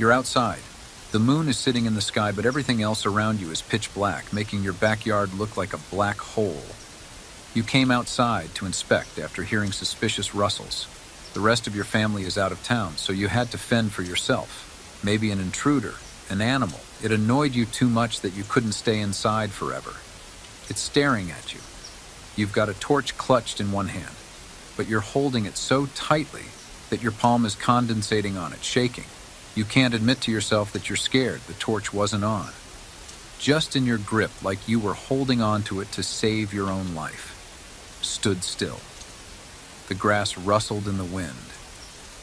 You're outside. The moon is sitting in the sky, but everything else around you is pitch black, making your backyard look like a black hole. You came outside to inspect after hearing suspicious rustles. The rest of your family is out of town, so you had to fend for yourself. Maybe an intruder, an animal. It annoyed you too much that you couldn't stay inside forever. It's staring at you. You've got a torch clutched in one hand, but you're holding it so tightly that your palm is condensating on it, shaking. You can't admit to yourself that you're scared the torch wasn't on. Just in your grip, like you were holding on to it to save your own life. Stood still. The grass rustled in the wind.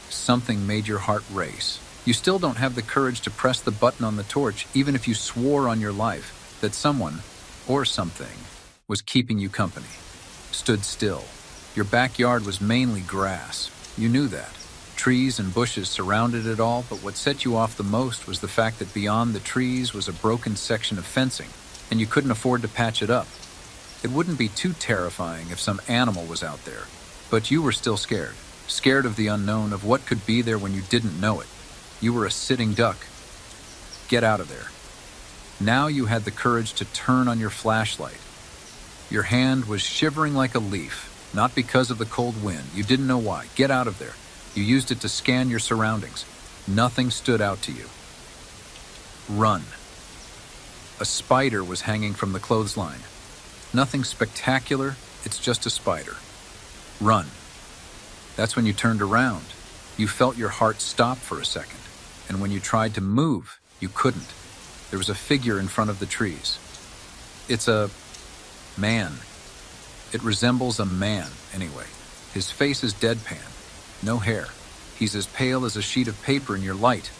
Something made your heart race. You still don't have the courage to press the button on the torch, even if you swore on your life that someone, or something, was keeping you company. Stood still. Your backyard was mainly grass. You knew that. Trees and bushes surrounded it all, but what set you off the most was the fact that beyond the trees was a broken section of fencing, and you couldn't afford to patch it up. It wouldn't be too terrifying if some animal was out there, but you were still scared. Scared of the unknown, of what could be there when you didn't know it. You were a sitting duck. Get out of there. Now you had the courage to turn on your flashlight. Your hand was shivering like a leaf, not because of the cold wind. You didn't know why. Get out of there. You used it to scan your surroundings. Nothing stood out to you. Run. A spider was hanging from the clothesline. Nothing spectacular, it's just a spider. Run. That's when you turned around. You felt your heart stop for a second, and when you tried to move, you couldn't. There was a figure in front of the trees. It's a man. It resembles a man, anyway. His face is deadpan. No hair. He's as pale as a sheet of paper in your light.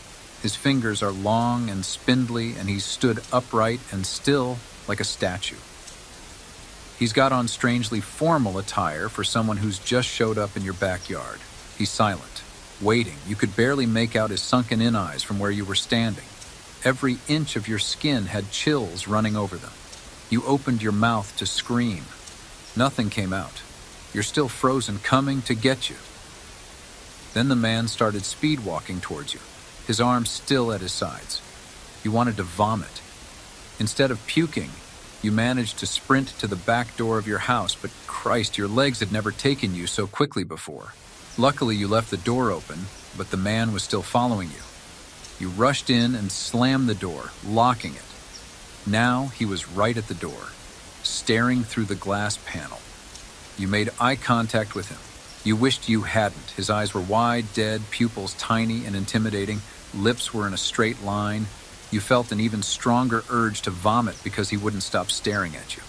His fingers are long and spindly, and he's stood upright and still like a statue. He's got on strangely formal attire for someone who's just showed up in your backyard. He's silent, waiting. You could barely make out his sunken-in eyes from where you were standing. Every inch of your skin had chills running over them. You opened your mouth to scream. Nothing came out. You're still frozen, coming to get you. Then the man started speed walking towards you, his arms still at his sides. You wanted to vomit. Instead of puking, you managed to sprint to the back door of your house, but Christ, your legs had never taken you so quickly before. Luckily, you left the door open, but the man was still following you. You rushed in and slammed the door, locking it. Now he was right at the door, staring through the glass panel. You made eye contact with him. You wished you hadn't. His eyes were wide, dead, pupils tiny and intimidating, lips were in a straight line. You felt an even stronger urge to vomit because he wouldn't stop staring at you.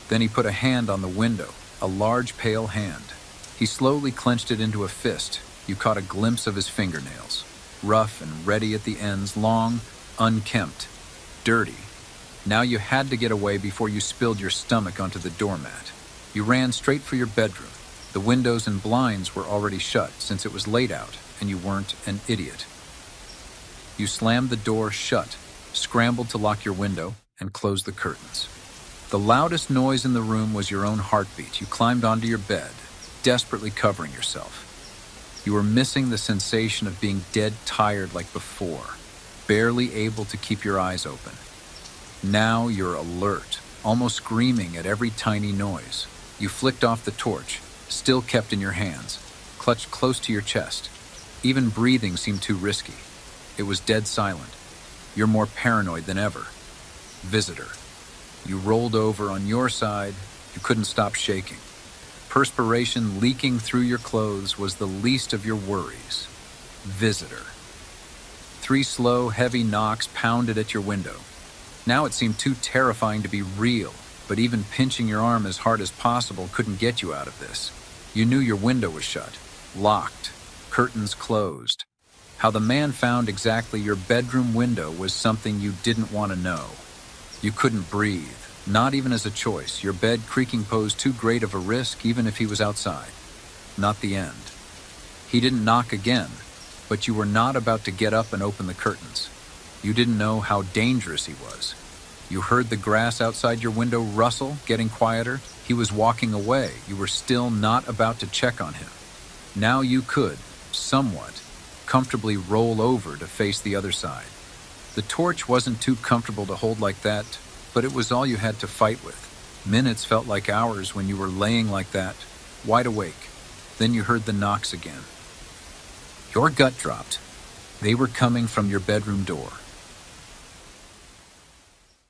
Then he put a hand on the window, a large pale hand. He slowly clenched it into a fist. You caught a glimpse of his fingernails, rough and ready at the ends, long, unkempt, dirty. Now you had to get away before you spilled your stomach onto the doormat. You ran straight for your bedroom. The windows and blinds were already shut since it was late out and you weren't an idiot. You slammed the door shut, scrambled to lock your window, and closed the curtains. The loudest noise in the room was your own heartbeat. You climbed onto your bed, desperately covering yourself. You were missing the sensation of being dead tired like before, barely able to keep your eyes open. Now you're alert, almost screaming at every tiny noise. You flicked off the torch, still kept in your hands, clutched close to your chest. Even breathing seemed too risky. It was dead silent. You're more paranoid than ever. Visitor. You rolled over on your side. You couldn't stop shaking. Perspiration leaking through your clothes was the least of your worries. Visitor. 3 slow, heavy knocks pounded at your window. Now it seemed too terrifying to be real, but even pinching your arm as hard as possible couldn't get you out of this. You knew your window was shut, locked, curtains closed. How the man found exactly your bedroom window was something you didn't want to know. You couldn't breathe, not even as a choice. Your bed creaking posed too great of a risk even if he was outside. Not the end. He didn't knock again, but you were not about to get up and open the curtains. You didn't know how dangerous he was. You heard the grass outside your window rustle, getting quieter. He was walking away. You were still not about to check on him. Now you could, somewhat, comfortably roll over to face the other side. The torch wasn't too comfortable to hold like that, but it was all you had to fight with. Minutes felt like hours when you were laying like that, wide awake. Then you heard the knocks again. Your gut dropped. They were coming from your bedroom door.